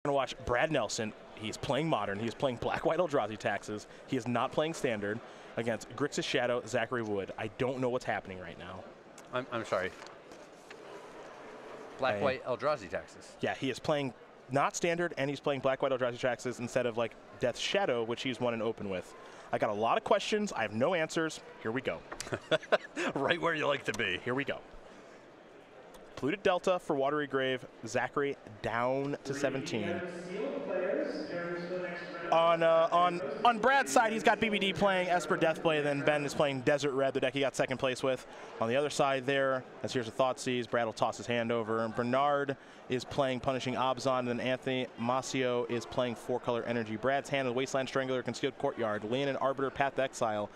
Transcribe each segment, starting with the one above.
going to watch Brad Nelson. He's playing Modern. He's playing Black-White Eldrazi Taxes. He is not playing Standard against Grixis Shadow, Zachary Wood. I don't know what's happening right now. I'm sorry. Black-White Eldrazi Taxes. Yeah, he is playing not Standard, and he's playing Black-White Eldrazi Taxes instead of like Death's Shadow, which he's won and open with. I got a lot of questions. I have no answers. Here we go. Right where you like to be. Here we go. Polluted Delta for Watery Grave. Zachary down to 17. On Brad's side, he's got BBD playing Esper Deathblade, then Ben is playing Desert Red, the deck he got second place with. On the other side there, as here's a Thoughtseize, Brad will toss his hand over. And Bernard is playing Punishing Abzan, and then Anthony Mascio is playing 4-color Energy. Brad's hand is Wasteland Strangler, Concealed Courtyard, Leonin Arbiter, Path to Exile,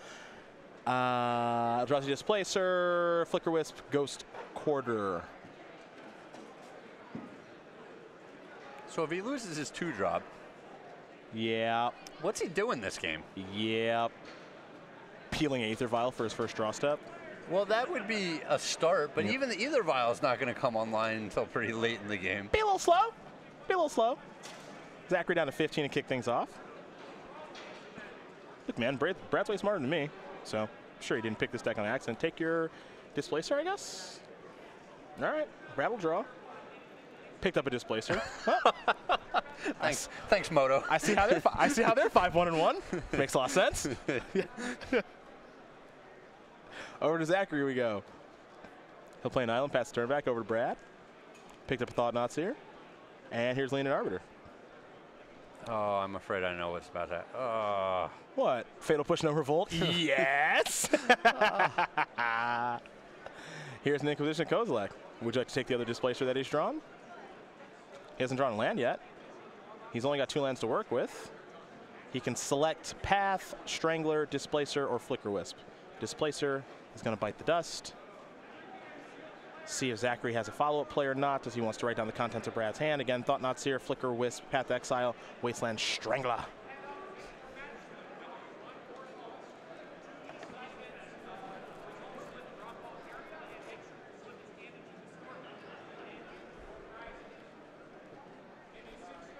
Eldrazi Displacer, Flicker Wisp, Ghost Quarter. So if he loses his 2-drop, yeah. What's he doing this game? Yeah. Peeling Aether Vial for his first draw step. Well, that would be a start, but even the Aether Vial is not going to come online until pretty late in the game. Be a little slow. Be a little slow. Zachary down to 15 to kick things off. Look, man, Brad's way smarter than me, so I'm sure he didn't pick this deck on accident. Take your Displacer, I guess. All right, Brad will draw. Picked up a Displacer. Oh. Thanks, Moto. I see how they're 5-1-1. Makes a lot of sense. Over to Zachary we go. He'll play an Island, pass the turn back over to Brad. Picked up a Thought-Knots here. And here's Leonin Arbiter. Oh, I'm afraid I know what's about that. What? Fatal Push, no Revolt? Yes! Here's an Inquisition Kozilek. Would you like to take the other Displacer that he's drawn? He hasn't drawn a land yet. He's only got 2 lands to work with. He can select Path, Strangler, Displacer, or Flicker Wisp. Displacer is going to bite the dust. See if Zachary has a follow-up play or not, as he wants to write down the contents of Brad's hand. Again, Thought-Knots here, Flicker Wisp, Path to Exile, Wasteland Strangler.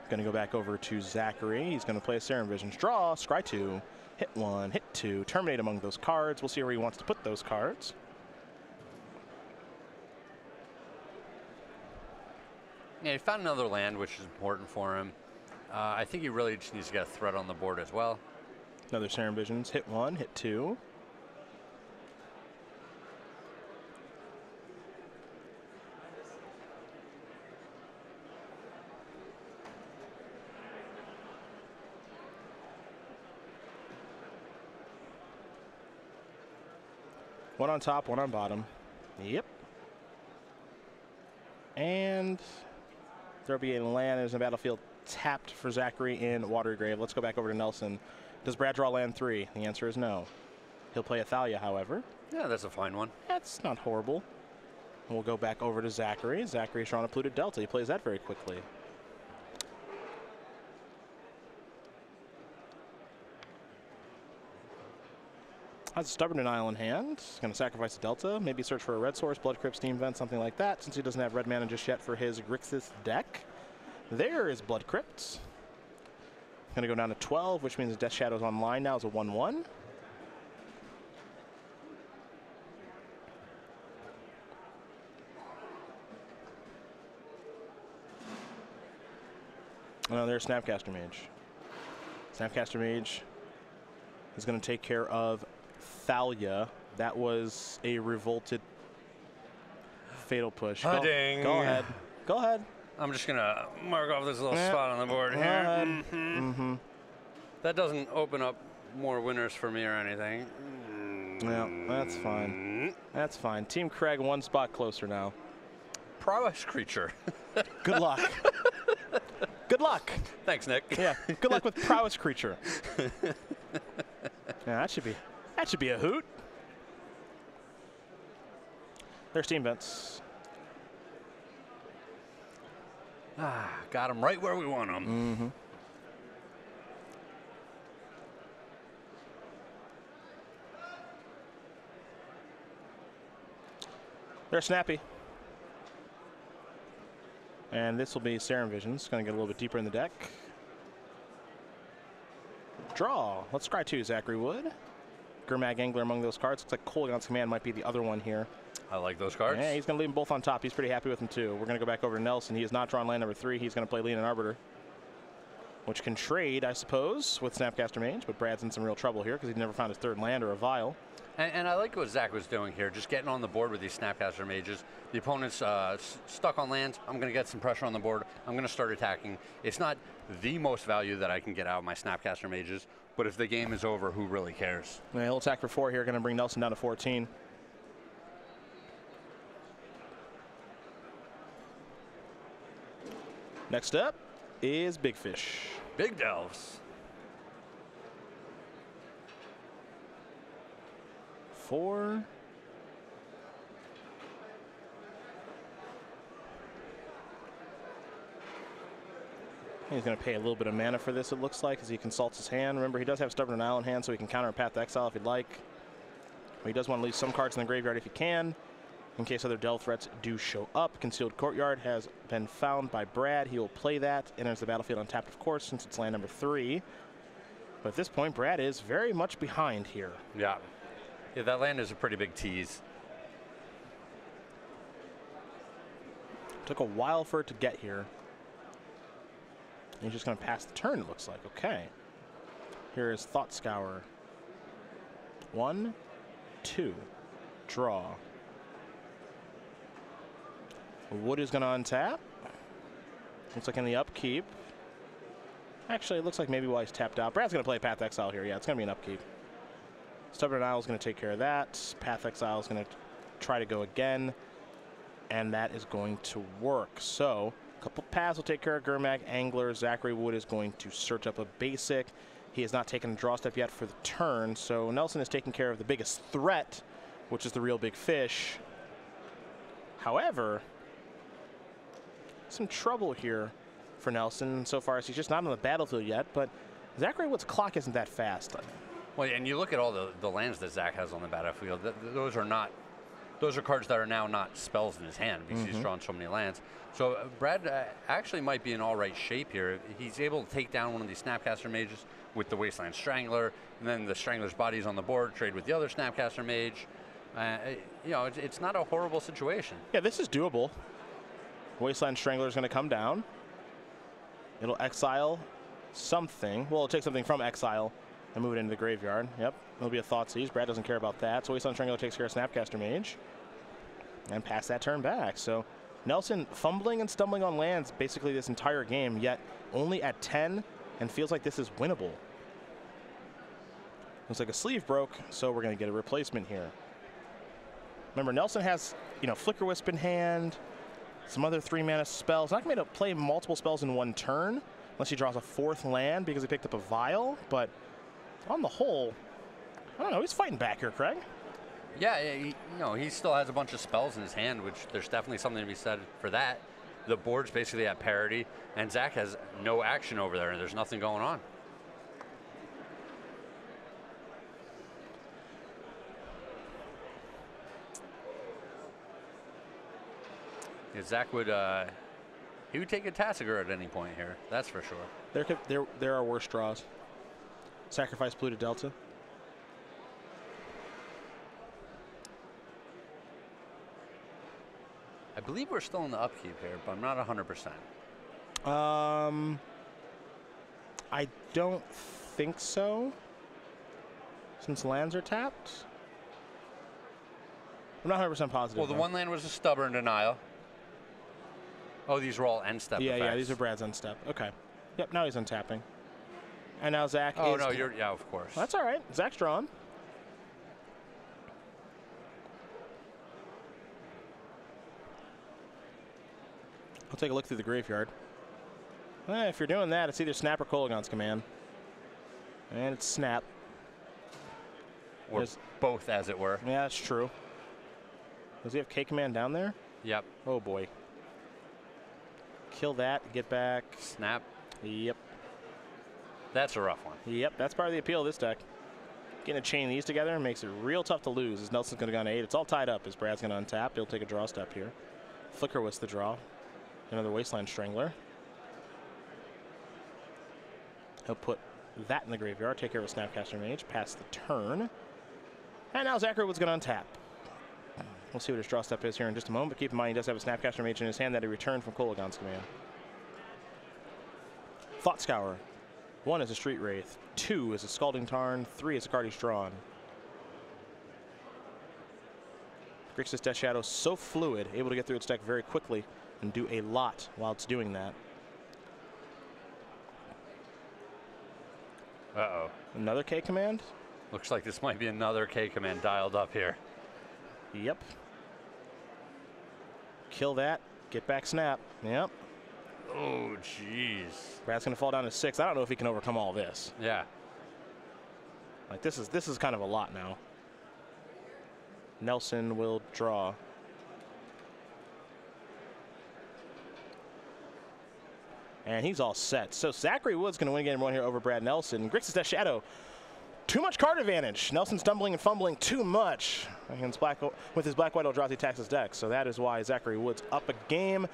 Going to go back over to Zachary. He's going to play a Serum Visions. Draw, scry 2, hit 1, hit 2, terminate among those cards. We'll see where he wants to put those cards. Yeah, he found another land, which is important for him. I think he really just needs to get a threat on the board as well. Another Serum Visions. Hit 1, hit 2. One on top, one on bottom. Yep. And there'll be a land as a battlefield tapped for Zachary in Watery Grave. Let's go back over to Nelson. Does Brad draw land 3? The answer is no. He'll play Athalia, however. Yeah, that's a fine one. That's not horrible. And we'll go back over to Zachary. Zachary's drawn a Polluted Delta. He plays that very quickly. Has a Stubborn Denial in hand. He's going to sacrifice a Delta, maybe search for a red source, Blood Crypt, Steam Vent, something like that, since he doesn't have red mana just yet for his Grixis deck. There is Blood Crypt. Going to go down to 12, which means Death Shadow's online now is a 1-1. Oh, there's Snapcaster Mage. Snapcaster Mage is going to take care of Thalia. That was a revolted Fatal Push. Go ahead. Go ahead. I'm just going to mark off this little spot on the board here. That doesn't open up more winners for me or anything. Yeah, that's fine. That's fine. Team Craig one spot closer now. Prowess Creature. Good luck. Good luck. Thanks, Nick. Yeah. Good luck with Prowess Creature. Yeah, that should be a hoot. There's Steam Vents. Got him right where we want him. They're Snappy. And this will be Serum Visions. Going to get a little bit deeper in the deck. Draw. Let's scry 2, Zachary Wood. Gurmag Angler among those cards. Looks like Kolaghan's Command might be the other one here. I like those cards. Yeah, he's going to leave them both on top. He's pretty happy with them, too. We're going to go back over to Nelson. He has not drawn land number 3. He's going to play Leonin Arbiter, which can trade, I suppose, with Snapcaster Mage. But Brad's in some real trouble here because he never found his 3rd land or a Vial. And I like what Zach was doing here, just getting on the board with these Snapcaster Mages. The opponent's stuck on lands. I'm going to get some pressure on the board. I'm going to start attacking. It's not the most value that I can get out of my Snapcaster Mages, but if the game is over, who really cares? Yeah, he'll attack for 4 here, going to bring Nelson down to 14. Next up is Big Fish. Big Delves. 4. He's going to pay a little bit of mana for this, it looks like, as he consults his hand. Remember, he does have Stubborn Denial in hand, so he can counter a Path to Exile if he'd like. But he does want to leave some cards in the graveyard if he can, in case other delve threats do show up. Concealed Courtyard has been found by Brad. He will play that. Enters the battlefield untapped, of course, since it's land number 3. But at this point, Brad is very much behind here. Yeah. Yeah, that land is a pretty big tease. Took a while for it to get here. He's just going to pass the turn, it looks like. Okay. Here is Thought Scour. 1, 2. Draw. Wood is going to untap. Looks like in the upkeep. Actually, it looks like maybe while he's tapped out. Brad's going to play Path Exile here. Yeah, it's going to be an upkeep. Stubborn Denial is going to take care of that. Path Exile is going to try to go again. And that is going to work. So, a couple paths will take care of Gurmag Angler. Zachary Wood is going to search up a basic. He has not taken a draw step yet for the turn. So, Nelson is taking care of the biggest threat, which is the real Big Fish. However, some trouble here for Nelson so far as he's just not on the battlefield yet. But Zachary Wood's clock isn't that fast. Well, and you look at all the lands that Zach has on the battlefield. Those are cards that are now not spells in his hand because he's drawn so many lands. So Brad actually might be in all right shape here. He's able to take down one of these Snapcaster Mages with the Wasteland Strangler, and then the Strangler's body's on the board, trade with the other Snapcaster Mage. You know, it's not a horrible situation. Yeah, this is doable. Wasteland Strangler is going to come down. It'll exile something. Well, it'll take something from exile and move it into the graveyard. Yep, it'll be a Thoughtseize. Brad doesn't care about that. So Wasteland Strangler takes care of Snapcaster Mage and pass that turn back. So Nelson fumbling and stumbling on lands basically this entire game, yet only at 10 and feels like this is winnable. Looks like a sleeve broke, so we're going to get a replacement here. Remember, Nelson has, Flicker Wisp in hand, some other 3-mana spells. Not going to play multiple spells in one turn unless he draws a 4th land because he picked up a Vial, but on the whole, I don't know, he's fighting back here, Craig. Yeah, he still has a bunch of spells in his hand, which there's definitely something to be said for that. The board's basically at parity, and Zach has no action over there, and there's nothing going on. Yeah, Zach would he would take a Tassiger at any point here, that's for sure. There are worse draws. Sacrifice Blue to Delta. I believe we're still in the upkeep here, but I'm not 100%. I don't think so, since lands are tapped. I'm not 100% positive. Well, the one land was a Stubborn Denial. Oh, these were all end step effects. Yeah, these are Brad's end step. Okay. Yep, now he's untapping. And now Zach Oh, is... no, yeah, of course. That's all right. Zach's drawn. I'll take a look through the graveyard. If you're doing that, it's either Snap or Kolaghan's Command. And it's Snap. Or both, as it were. Yeah, that's true. Does he have K-Command down there? Yep. Oh, boy. Kill that, get back. Snap. Yep. That's a rough one. Yep, that's part of the appeal of this deck. Getting to chain these together makes it real tough to lose as Nelson's going to go on 8. It's all tied up as Brad's going to untap. He'll take a draw step here. Flicker Wisp the draw. Another Wasteland Strangler. He'll put that in the graveyard, take care of a Snapcaster Mage, pass the turn. And now Zachary Wood's going to untap. We'll see what his draw step is here in just a moment, but keep in mind he does have a Snapcaster Mage in his hand that he returned from Kolagon's command. Thought Scour. 1 is a Street Wraith, 2 is a Scalding Tarn, 3 is a card he's drawn. Grixis Death Shadow so fluid, able to get through its deck very quickly and do a lot while it's doing that. Uh-oh. Another K command? Looks like this might be another K command dialed up here. Yep. Kill that. Get back snap. Yep. Oh, jeez. Brad's going to fall down to 6. I don't know if he can overcome all this. Yeah. Like this is kind of a lot now. Nelson will draw. And he's all set. So Zachary Wood's going to win game 1 here over Brad Nelson. Grixis Death Shadow. Too much card advantage. Nelson's stumbling and fumbling too much. With his Black-White Eldrazi attacks his deck. So that is why Zachary Wood's up a game.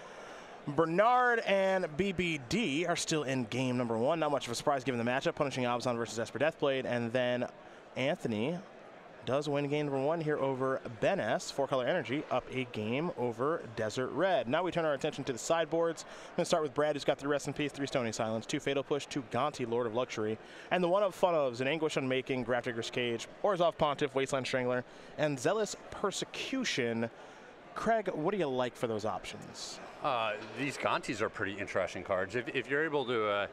Bernard and BBD are still in game number 1. Not much of a surprise given the matchup. Punishing Abzan versus Esper Deathblade. And then Anthony does win game number 1 here over Ben S. 4-color energy up a game over Desert Red. Now we turn our attention to the sideboards. I'm going to start with Brad, who's got 3 Rest in Peace, 3 Stony Silence, 2 Fatal Push, 2 Gonti, Lord of Luxury, and the one of fun ofs, an Anguish Unmaking, Grafdigger's Cage, Orzhov Pontiff, Wasteland Strangler, and Zealous Persecution. Craig, what do you like for those options? These Gontis are pretty interesting cards. If you're able to,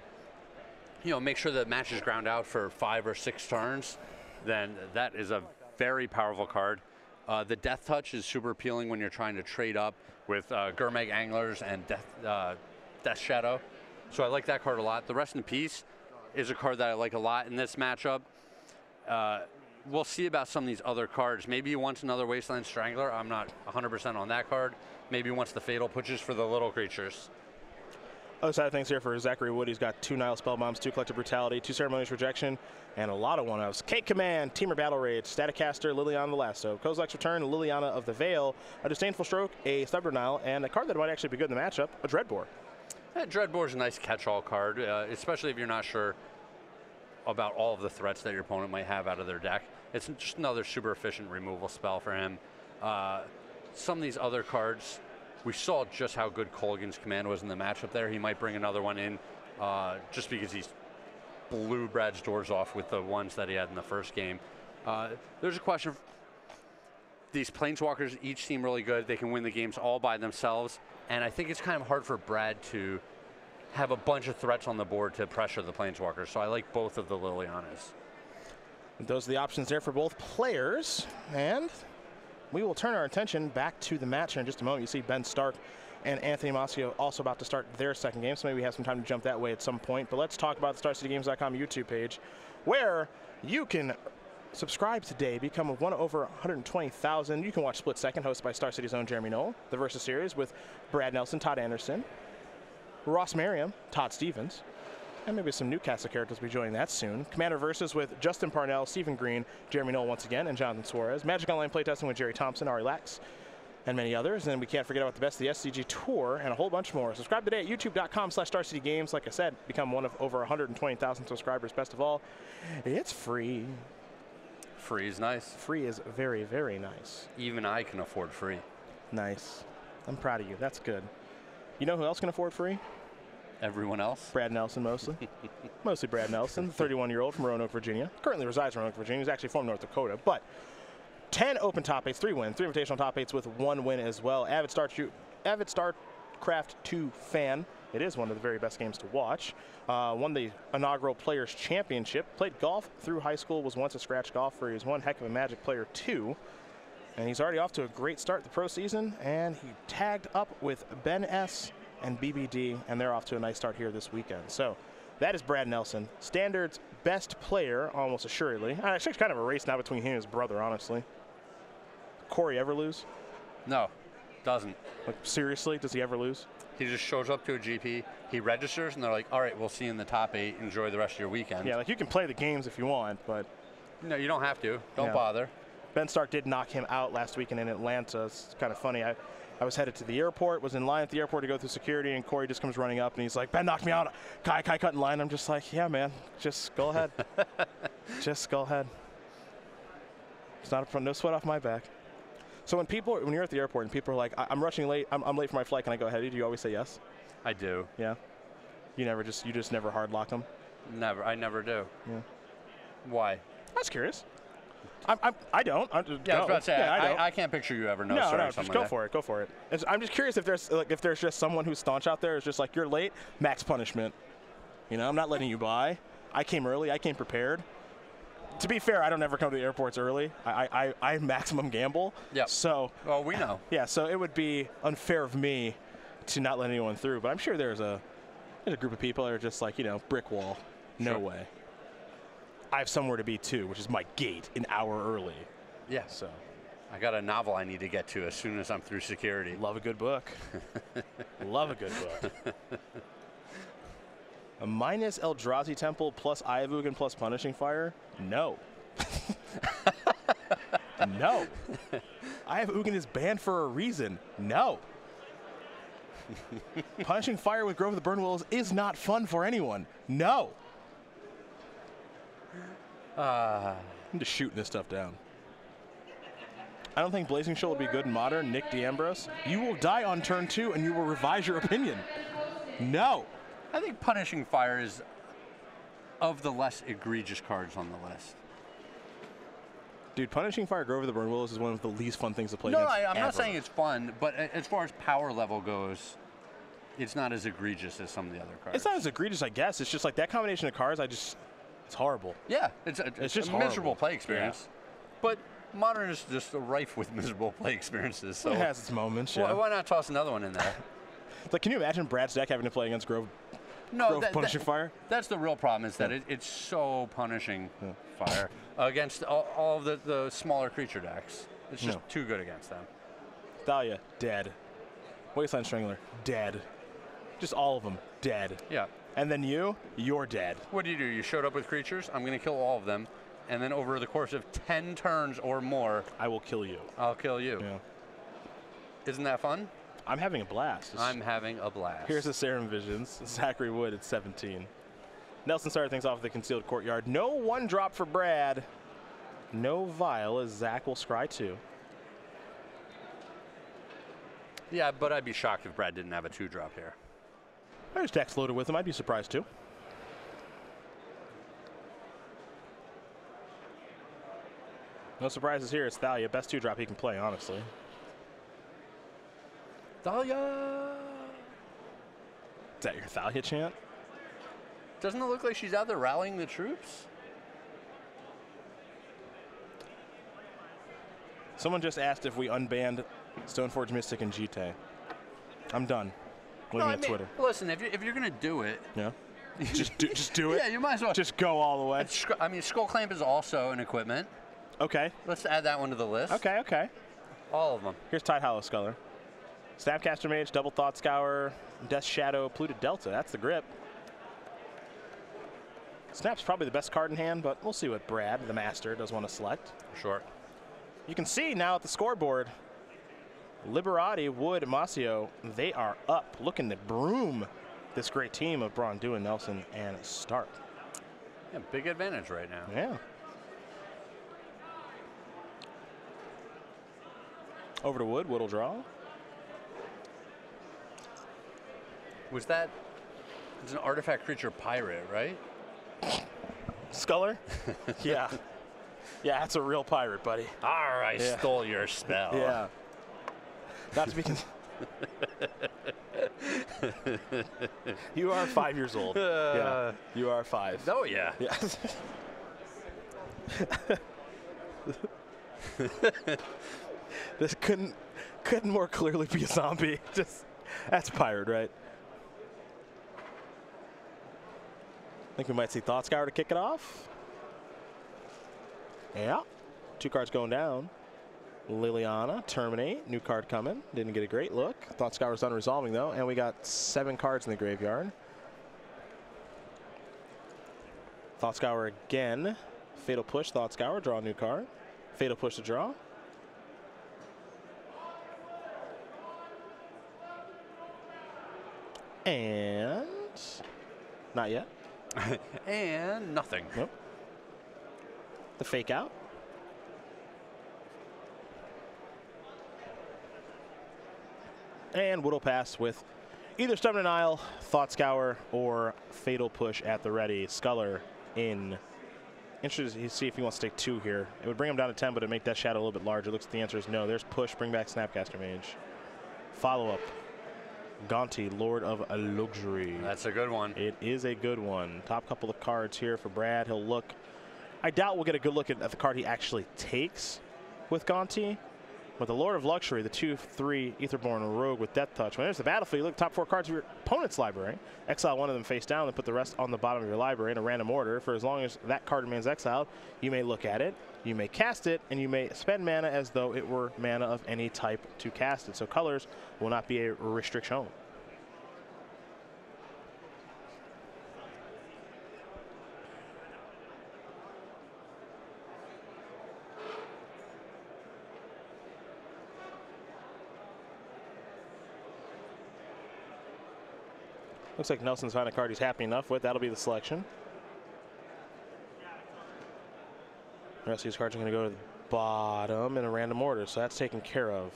make sure that matches ground out for 5 or 6 turns, then that is a very powerful card. The Death Touch is super appealing when you're trying to trade up with Gurmag Anglers and Death Shadow. So I like that card a lot. The Rest in Peace is a card that I like a lot in this matchup. We'll see about some of these other cards. Maybe he wants another Wasteland Strangler. I'm not 100% on that card. Maybe he wants the Fatal Pushes for the little creatures. Other side of things here for Zachary Wood. He's got 2 Nile Spellbombs, 2 Collective Brutality, 2 Ceremonious Rejection, and a lot of one-ofs. Cake Command, Teamer Battle Rage, Staticaster, Liliana the Lasso, Kozilek's Return, Liliana of the Veil, a Disdainful Stroke, a Stubborn Nile, and a card that might actually be good in the matchup, a Dreadbore. Dreadbore is a nice catch-all card, especially if you're not sure about all of the threats that your opponent might have out of their deck. It's just another super efficient removal spell for him. Some of these other cards, we saw just how good Kolaghan's Command was in the matchup there. He might bring another one in just because he's blew Brad's doors off with the ones that he had in the first game. There's a question. These Planeswalkers each seem really good. They can win the games all by themselves. And I think it's kind of hard for Brad to have a bunch of threats on the board to pressure the Planeswalkers. So I like both of the Lilianas. Those are the options there for both players. And we will turn our attention back to the match here in just a moment. You see Ben Stark and Anthony Mascio also about to start their second game, so maybe we have some time to jump that way at some point. But let's talk about the StarCityGames.com YouTube page, where you can subscribe today, become one over 120,000. You can watch Split Second, hosted by Star City's own Jeremy Knoll, the Versus Series with Brad Nelson, Todd Anderson, Ross Merriam, Todd Stevens, and maybe some Newcastle characters will be joining that soon. Commander Versus with Justin Parnell, Stephen Green, Jeremy Knoll once again, and Jonathan Suarez. Magic Online playtesting with Jerry Thompson, Ari Lax, and many others. And then we can't forget about the best of the SCG Tour and a whole bunch more. Subscribe today at youtube.com/StarCityGames. Like I said, become one of over 120,000 subscribers. Best of all, it's free. Free is nice. Free is very, very nice. Even I can afford free. Nice. I'm proud of you. That's good. You know who else can afford free? Everyone else? Brad Nelson, mostly. Mostly Brad Nelson, 31-year-old from Roanoke, Virginia. Currently resides in Roanoke, Virginia. He's actually from North Dakota. But 10 open top 8s, 3 wins, 3 invitational top 8s with 1 win as well. Avid StarCraft 2 fan. It is one of the very best games to watch. Won the inaugural Players Championship. Played golf through high school. Was once a scratch golfer. He was one heck of a Magic player too. And he's already off to a great start the pro season. And he tagged up with Ben S. and BBD, and they're off to a nice start here this weekend. So that is Brad Nelson, Standard's best player, almost assuredly. Actually, it's kind of a race now between him and his brother, honestly. Corey ever lose? No, doesn't. Like, seriously, does he ever lose? He just shows up to a GP, he registers, and they're like, all right, we'll see you in the top 8. Enjoy the rest of your weekend. Yeah, like you can play the games if you want, but... No, you don't have to. Don't bother. Ben Stark did knock him out last weekend in Atlanta. It's kind of funny. I was headed to the airport, was in line at the airport to go through security, and Corey just comes running up, and he's like, Ben knocked me out. Kai cut in line. I'm just like, yeah, man, just go ahead. Just go ahead. It's not no sweat off my back. So when you're at the airport and people are like, I'm rushing late, I'm late for my flight, can I go ahead? Do you always say yes? I do. Yeah. You just never hard lock them? Never. I never do. Yeah. Why? I was curious. I don't. Yeah, I was about to say, I can't picture you ever No, just go for it. Go for it. I'm just curious if there's just someone who's staunch out there who's just like, you're late, max punishment. You know, I'm not letting you by. I came early. I came prepared. To be fair, I don't ever come to the airports early. I maximum gamble. Yeah. So. Well, we know. Yeah. So it would be unfair of me to not let anyone through. But I'm sure there's a group of people that are just like, you know, brick wall. No Sure. way. I have somewhere to be too, which is my gate, an hour early. Yeah. So. I got a novel I need to get to as soon as I'm through security. Love a good book. Love a good book. A minus Eldrazi Temple plus Ayavugan plus Punishing Fire? No. No. Ayavugan is banned for a reason. No. Punishing Fire with Grove of the Burn Willows is not fun for anyone. No. I'm just shooting this stuff down. I don't think Blazing Shoal would be good in Modern. Nick D'Ambrose. You will die on turn 2 and you will revise your opinion. No. I think Punishing Fire is of the less egregious cards on the list. Dude, Punishing Fire Grove of the Burn Willows is one of the least fun things to play No, against I'm ever. not saying it's fun, but as far as power level goes, it's not as egregious as some of the other cards. It's not as egregious, I guess. It's just like that combination of cards, it's horrible. Yeah, it's just a horrible. miserable play experience. Yeah. But Modern is just rife with miserable play experiences. So It has its moments, yeah. Why not toss another one in there? It's like, can you imagine Brad's deck having to play against Grove Punishing Fire? That's the real problem, is that it's so punishing fire against all of the smaller creature decks. It's just too good against them. Thalia, dead. Wasteland Strangler, dead. Just all of them, dead. Yeah. And then you're dead. What do? You showed up with creatures, I'm going to kill all of them, and then over the course of 10 turns or more, I will kill you. I'll kill you. Yeah. Isn't that fun? I'm having a blast. I'm having a blast. Here's the Serum Visions. Zachary Wood at 17. Nelson started things off with the Concealed Courtyard. No 1-drop for Brad. No Vial as Zach will scry 2. Yeah, but I'd be shocked if Brad didn't have a 2-drop here. There's decks loaded with him. I'd be surprised too. No surprises here. It's Thalia. Best 2-drop he can play, honestly. Thalia! Is that your Thalia chant? Doesn't it look like she's out there rallying the troops? Someone just asked if we unbanned Stoneforge Mystic and GT. I'm done. Looking at Twitter. Listen, if you're going to do it. Yeah. Just do it. Yeah, you might as well. Just go all the way. I mean, Skull Clamp is also an equipment. Okay. Let's add that one to the list. Okay. All of them. Here's Tide Hollow Sculler. Snapcaster Mage, Double Thought Scour, Death Shadow, Polluted Delta. That's the grip. Snap's probably the best card in hand, but we'll see what Brad, the master, does want to select. Sure. You can see now at the scoreboard, Liberati, Wood, Mascio, they are up, looking to broom this great team of Braun-Duin, Nelson, and Stark. Yeah, big advantage right now. Yeah. Over to Wood. Wood will draw. Was that? It's an artifact creature pirate, right? Sculler? Yeah. Yeah, that's a real pirate, buddy. I stole your spell. Yeah. Not to be You are 5 years old. Yeah. You are 5. Oh, yeah. Yeah. This couldn't more clearly be a zombie. That's pirate, right? I think we might see Thought Scour to kick it off. Yeah. 2 cards going down. Liliana, Terminate, new card coming. Didn't get a great look. Thought Scour's done resolving though, and we got 7 cards in the graveyard. Thought Scour again. Fatal Push, Thought Scour, draw a new card. Fatal Push to draw. And not yet. And nothing. Nope. The fake out. And Wood'll pass with either Stubborn Denial, Thought Scour, or Fatal Push at the ready. Sculler in. Interested to see if he wants to take 2 here. It would bring him down to 10, but it'd make Death Shadow a little bit larger. Looks like the answer is no. There's Push, bring back Snapcaster Mage. Follow-up. Gonti, Lord of Luxury. That's a good one. It is a good one. Top couple of cards here for Brad. He'll look. I doubt we'll get a good look at the card he actually takes with Gonti. But the Lord of Luxury, the 2/3 Aetherborn Rogue with Death Touch. When there's the battlefield, you look top 4 cards of your opponent's library. Exile one of them face down and put the rest on the bottom of your library in a random order. For as long as that card remains exiled, you may look at it, you may cast it, and you may spend mana as though it were mana of any type to cast it. So colors will not be a restriction. Looks like Nelson's found a card he's happy enough with. That'll be the selection. The rest of these cards are going to go to the bottom in a random order, so that's taken care of.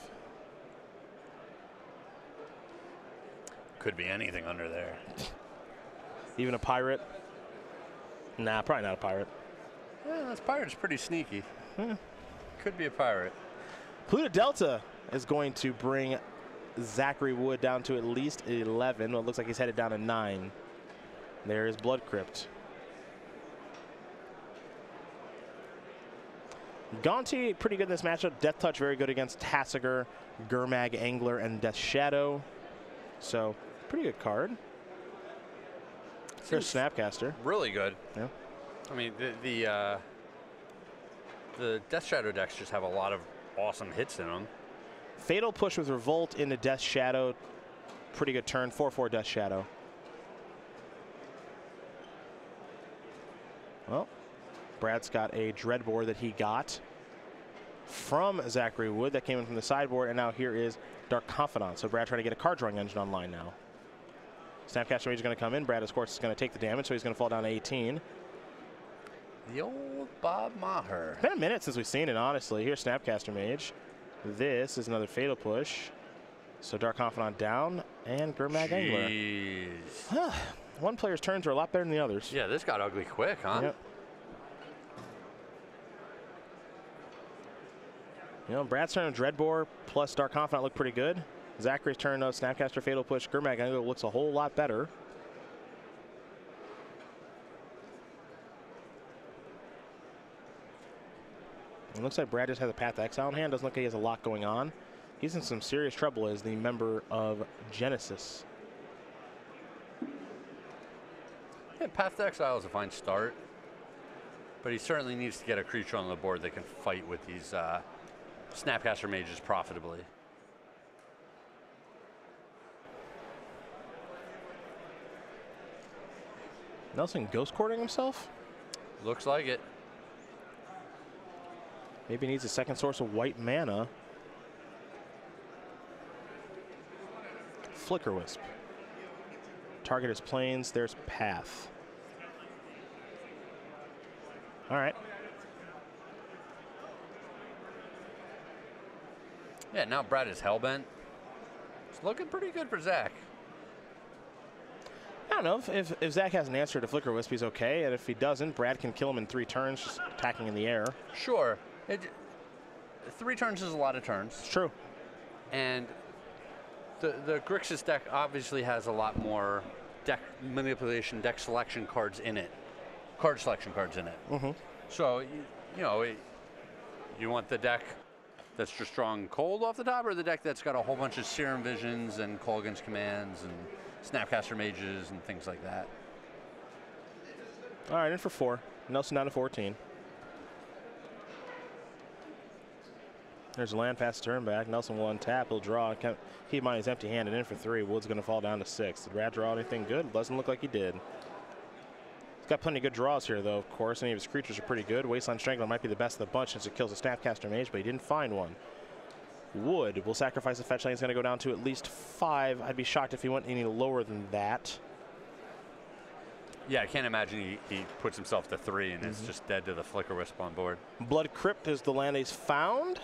Could be anything under there. Even a pirate? Nah, probably not a pirate. Yeah, this pirate's pretty sneaky. Could be a pirate. Pluto Delta is going to bring Zachary Wood down to at least 11. Well, it looks like he's headed down to 9. There is Blood Crypt. Gonti, pretty good in this matchup. Death Touch, very good against Tassiger, Gurmag, Angler, and Death Shadow. So, pretty good card. Here's Snapcaster. Really good. Yeah. I mean, the Death Shadow decks just have a lot of awesome hits in them. Fatal Push with Revolt into Death Shadow. Pretty good turn. 4/4 Death Shadow. Well, Brad's got a Dreadbore that he got from Zachary Wood. That came in from the sideboard, and now here is Dark Confidant. So Brad trying to get a card drawing engine online now. Snapcaster Mage is going to come in. Brad, of course, is going to take the damage, so he's going to fall down to 18. The old Bob Maher. It's been a minute since we've seen it, honestly. Here's Snapcaster Mage. This is another Fatal Push. So Dark Confidant down, and Gurmag Angler. One player's turns are a lot better than the others. Yeah, this got ugly quick, huh? Yep. You know, Brad's turn of Dreadbore plus Dark Confidant look pretty good. Zachary's turn of Snapcaster Fatal Push. Gurmag Angler looks a whole lot better. It looks like Brad just has a Path to Exile in hand. Doesn't look like he has a lot going on. He's in some serious trouble as the member of Genesis. Yeah, Path to Exile is a fine start, but he certainly needs to get a creature on the board that can fight with these Snapcaster Mages profitably. Nelson ghost courting himself? Looks like it. Maybe needs a second source of white mana. Flicker Wisp. Target is plains. There's Path. All right. Yeah, now Brad is hellbent. It's looking pretty good for Zach. I don't know. If Zach has an answer to Flicker Wisp, he's okay. And if he doesn't, Brad can kill him in 3 turns, just attacking in the air. Sure. 3 turns is a lot of turns. It's true. And the Grixis deck obviously has a lot more deck manipulation, deck selection cards in it. Card selection cards in it. So, you know, you want the deck that's just drawing cold off the top, or the deck that's got a whole bunch of Serum Visions and Kolaghan's Commands and Snapcaster Mages and things like that. All right, in for 4. Nelson down to 14. There's a land pass turn back. Nelson will untap. He'll draw. Keep in mind he's empty-handed. In for 3. Wood's going to fall down to 6. Did Brad draw anything good? Doesn't look like he did. He's got plenty of good draws here, though, of course. Any of his creatures are pretty good. Wasteland Strangler might be the best of the bunch since it kills a Snapcaster Mage, but he didn't find one. Wood will sacrifice the fetch lane. He's going to go down to at least 5. I'd be shocked if he went any lower than that. Yeah, I can't imagine he puts himself to 3 and is just dead to the Flicker Wisp on board. Blood Crypt is the land he's found.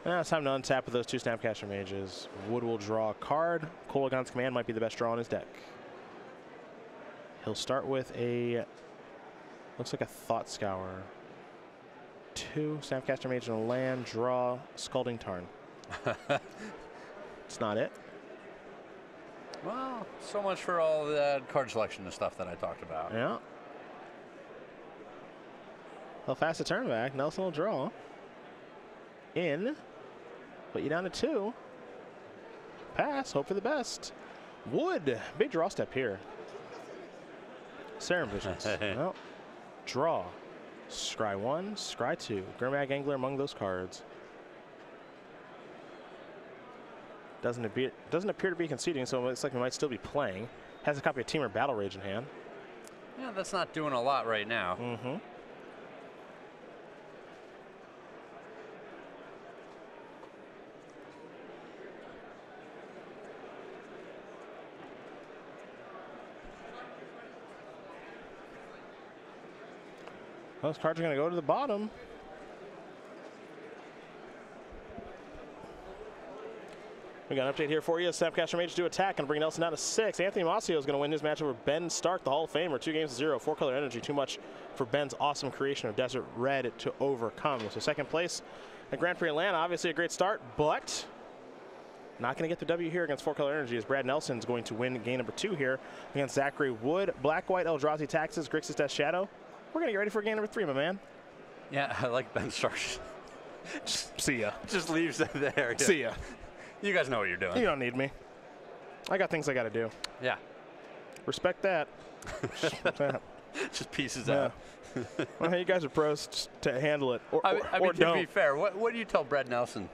Now it's time to untap with those 2 Snapcaster Mages. Wood will draw a card. Kolaghan's Command might be the best draw on his deck. He'll start with a, looks like a Thought Scour. 2 Snapcaster Mage and a land, draw, Scalding Tarn. It's not it. Well, so much for all that card selection and stuff that I talked about. Yeah. He'll fast a turn back. Nelson will draw. In. Put you down to 2. Pass. Hope for the best. Wood. Big draw step here. Serum Visions. Well, draw. Scry 1. Scry 2. Grimag Angler among those cards. Doesn't appear to be conceding, so it looks like we might still be playing. Has a copy of Teamer Battle Rage in hand. Yeah, that's not doing a lot right now. Those cards are going to go to the bottom. We got an update here for you. Snapcaster Mage to attack and bring Nelson down to 6. Anthony Mascio is going to win this match over Ben Stark, the Hall of Famer. 2-0. 4-color energy. Too much for Ben's awesome creation of Desert Red to overcome. So second place at Grand Prix Atlanta. Obviously a great start, but not going to get the W here against 4-color energy as Brad Nelson's going to win game number 2 here against Zachary Wood. Black-White Eldrazi Taxes, Grixis Death Shadow. We're going to get ready for game number 3, my man. Yeah, I like Ben Stark. See ya. Just leaves it there. Yeah. See ya. You guys know what you're doing. You don't need me. I got things I got to do. Yeah. Respect that. Just pieces out. Well, you guys are pros to handle it, or to don't. be fair, what do you tell Brad Nelson?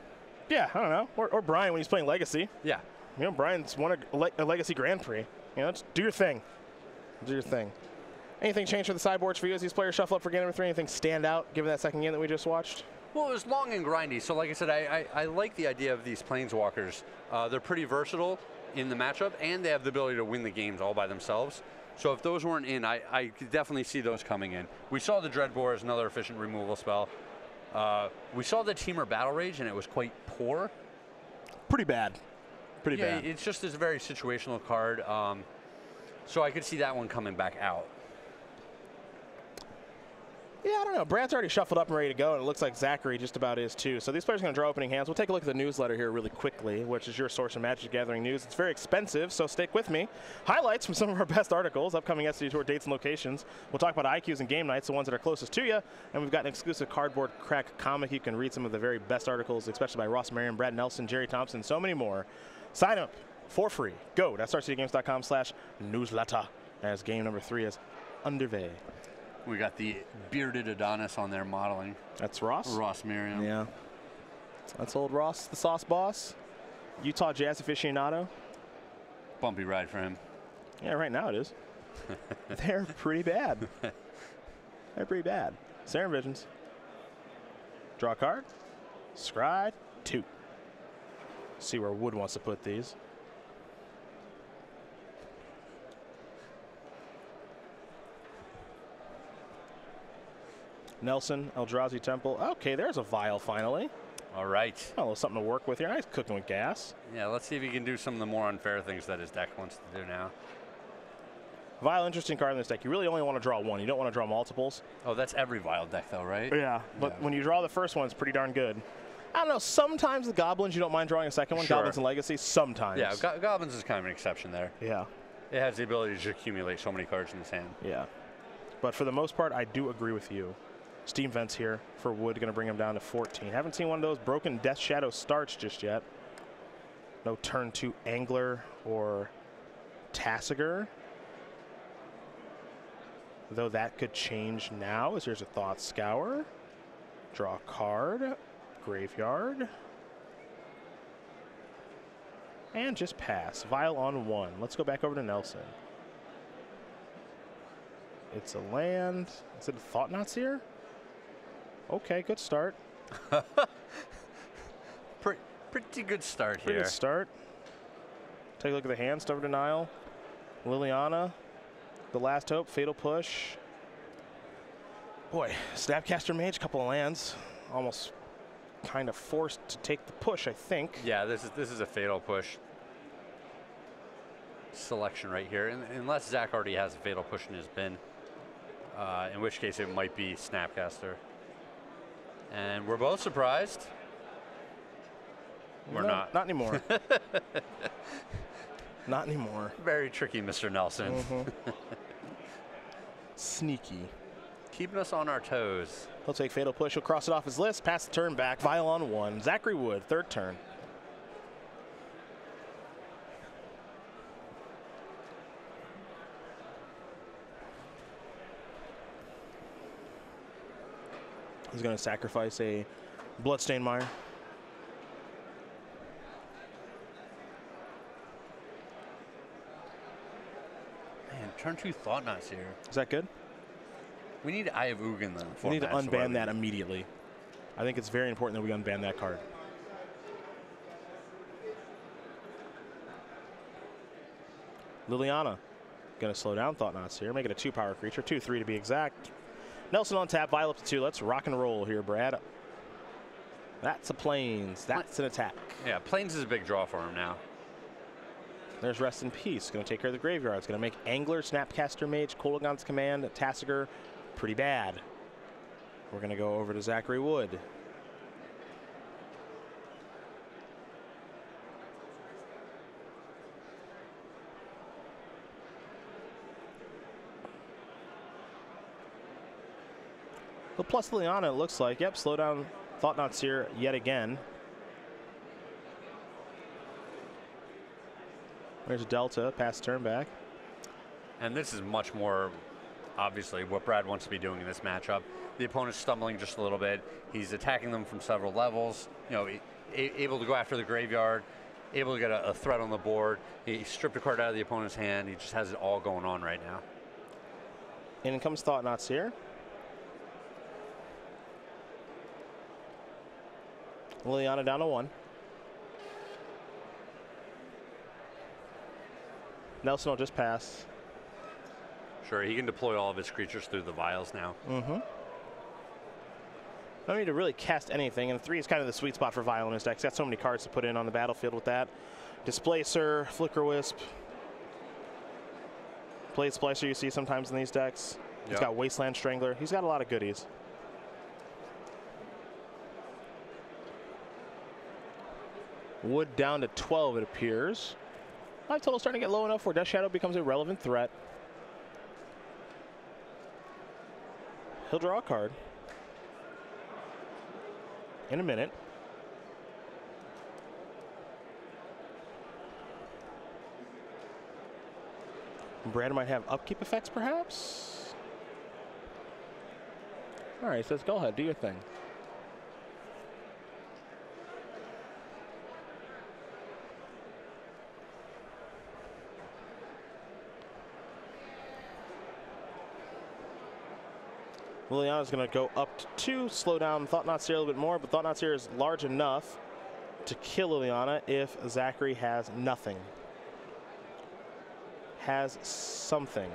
Yeah, I don't know. Or Brian when he's playing Legacy. Yeah. You know, Brian's won a Legacy Grand Prix. You know, just do your thing. Do your thing. Anything change for the sideboards for you as these players shuffle up for game number 3? Anything stand out given that second game that we just watched? Well, it was long and grindy. So like I said, I like the idea of these Planeswalkers. They're pretty versatile in the matchup, and they have the ability to win the games all by themselves. So if those weren't in, I could definitely see those coming in. We saw the Dreadbore as another efficient removal spell. We saw the Teamer Battle Rage, and it was quite poor. Pretty bad. Pretty bad. It's just this very situational card. So I could see that one coming back out. Yeah, I don't know. Brad's already shuffled up and ready to go, and it looks like Zachary just about is too. So these players are going to draw opening hands. We'll take a look at the newsletter here really quickly, which is your source of Magic Gathering news. It's very expensive, so stick with me. Highlights from some of our best articles, upcoming SCG Tour dates and locations. We'll talk about IQs and game nights, the ones that are closest to you. And we've got an exclusive Cardboard Crack comic. You can read some of the very best articles, especially by Ross Marion, Brad Nelson, Jerry Thompson, so many more. Sign up for free. Go to starcitygames.com/newsletter as game number 3 is underway. We got the bearded Adonis on there modeling. That's Ross? Ross Merriam. Yeah. That's old Ross, the sauce boss. Utah Jazz aficionado. Bumpy ride for him. Yeah, right now it is. They're pretty bad. They're pretty bad. Serum Visions. Draw a card. Scry 2. See where Wood wants to put these. Nelson, Eldrazi Temple. Okay, there's a Vial finally. All right. Oh, a little something to work with here. Nice cooking with gas. Yeah, let's see if he can do some of the more unfair things that his deck wants to do now. Vial, interesting card in this deck. You really only want to draw one. You don't want to draw multiples. Oh, that's every Vial deck, though, right? Yeah, but when you draw the first one, it's pretty darn good. I don't know. Sometimes the Goblins, you don't mind drawing a second one. Sure. Goblins and Legacy, sometimes. Yeah, Goblins is kind of an exception there. Yeah. It has the ability to accumulate so many cards in his hand. Yeah. But for the most part, I do agree with you. Steam Vents here for Wood, going to bring him down to 14. Haven't seen one of those broken Death Shadow starts just yet. No turn 2 Angler or Tassiger. Though that could change now, as here's a Thought Scour. Draw a card. Graveyard. And just pass. Vial on 1. Let's go back over to Nelson. It's a land. Is it a Thought Knots here? Okay, good start. Pretty good start Pretty here. good start. Take a look at the hand. Stubborn Denial. Liliana. The Last Hope. Fatal Push. Boy, Snapcaster Mage, couple of lands. Almost kind of forced to take the push, I think. Yeah, this is a fatal push selection right here, unless Zach already has a fatal push in his bin, in which case it might be Snapcaster. And we're both surprised. We're not. Not anymore. Not anymore. Very tricky, Mr. Nelson. Sneaky. Keeping us on our toes. He'll take Fatal Push. He'll cross it off his list. Pass the turn back. Vial on 1. Zachary Wood, 3rd turn. He's going to sacrifice a Bloodstained Mire. Man, turn 2 Thought Knots here. Is that good? We need Eye of Ugin then. We need to unban that immediately. I think it's very important that we unban that card. Liliana. Going to slow down Thought Knots here. Make it a 2-power creature. 2/3 to be exact. Nelson on tap. Vial up to 2. Let's rock and roll here, Brad. That's a Plains. That's an attack. Yeah, Plains is a big draw for him now. There's Rest in Peace. Going to take care of the graveyard. It's going to make Angler, Snapcaster Mage, Kolaghan's Command, Tassiger pretty bad. We're going to go over to Zachary Wood. Well, plus Liliana, it looks like. Yep, slow down Thought Knots here yet again. There's Delta, pass turn back. And this is much more, obviously, what Brad wants to be doing in this matchup. The opponent's stumbling just a little bit. He's attacking them from several levels. You know, able to go after the graveyard, able to get a threat on the board. He stripped a card out of the opponent's hand. He just has it all going on right now. In comes Thought Knots here. Liliana down to 1. Nelson will just pass. Sure, he can deploy all of his creatures through the vials now. Don't need to really cast anything, and 3 is kind of the sweet spot for Vial in his deck. He's got so many cards to put in on the battlefield with that. Displacer, Flicker Wisp. Blade Splicer you see sometimes in these decks. He's got Wasteland Strangler. He's got a lot of goodies. Wood down to 12, it appears. Life total starting to get low enough where Death Shadow becomes a relevant threat. He'll draw a card in a minute. Brad might have upkeep effects, perhaps? All right, says go ahead, do your thing. Liliana's going to go up to 2, slow down Thought Knots here a little bit more, but Thought Knots here is large enough to kill Liliana if Zachary has nothing. Has something.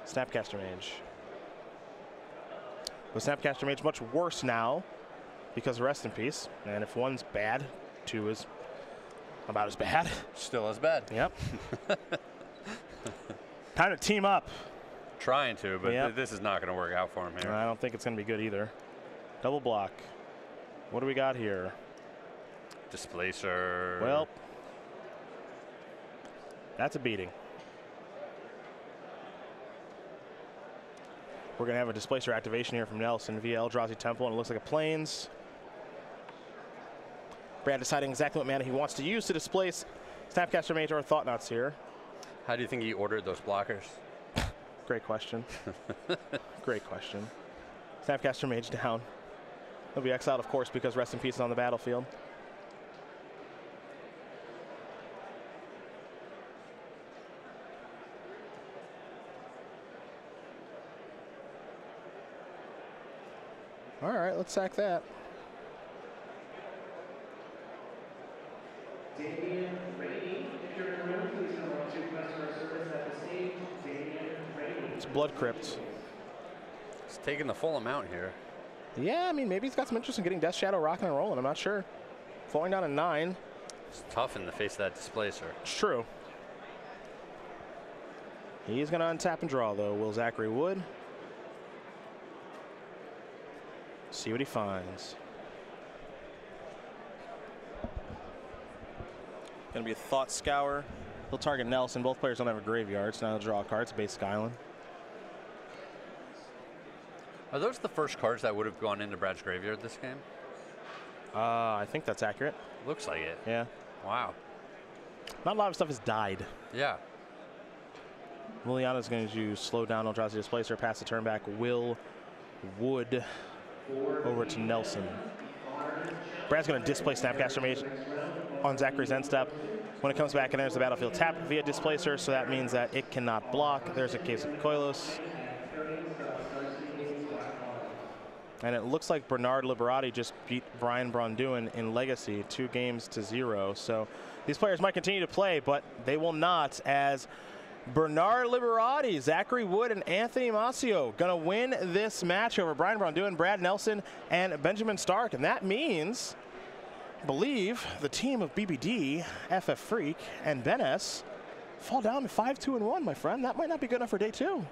Snapcaster Mage. But Snapcaster Mage much worse now because of Rest in Peace. And if 1's bad, 2 is about as bad. Still as bad. Yep. Time to team up. Trying to, but this is not going to work out for him here. I don't think it's going to be good either. Double block. What do we got here? Displacer. Well, that's a beating. We're going to have a Displacer activation here from Nelson via Eldrazi Temple, and it looks like a Plains. Brad deciding exactly what mana he wants to use to displace Snapcaster Mage or Thought Knots here. How do you think he ordered those blockers? Great question. Great question. Snapcaster Mage down. He'll be exiled, of course, because Rest in Peace is on the battlefield. All right, let's sack that. It's Blood Crypt. He's taking the full amount here. Yeah, I mean, maybe he's got some interest in getting Death Shadow rocking and rolling. I'm not sure. Falling down to 9. It's tough in the face of that Displacer. It's true. He's going to untap and draw, though, will Zachary Wood. See what he finds. Going to be a Thought Scour. He'll target Nelson. Both players don't have a graveyard, so now they'll draw a card. It's basic island. Are those the first cards that would have gone into Brad's graveyard this game? I think that's accurate. Looks like it. Yeah. Wow. Not a lot of stuff has died. Yeah. Liliana's going to slow down Eldrazi Displacer, pass the turn back. Will Wood over to Nelson. Brad's going to displace Snapcaster Mage on Zachary's end step. When it comes back and enters the battlefield, tapped via Displacer, so that means that it cannot block. There's a case of Koilos. And it looks like Bernard Liberati just beat Brian Braun-Duin in Legacy 2-0. So these players might continue to play, but they will not, as Bernard Liberati, Zachary Wood, and Anthony Mascio going to win this match over Brian Braun-Duin, Brad Nelson, and Benjamin Stark. And that means, I believe, the team of BBD, FF Freak, and Ben S fall down to 5-2-1, my friend. That might not be good enough for day 2.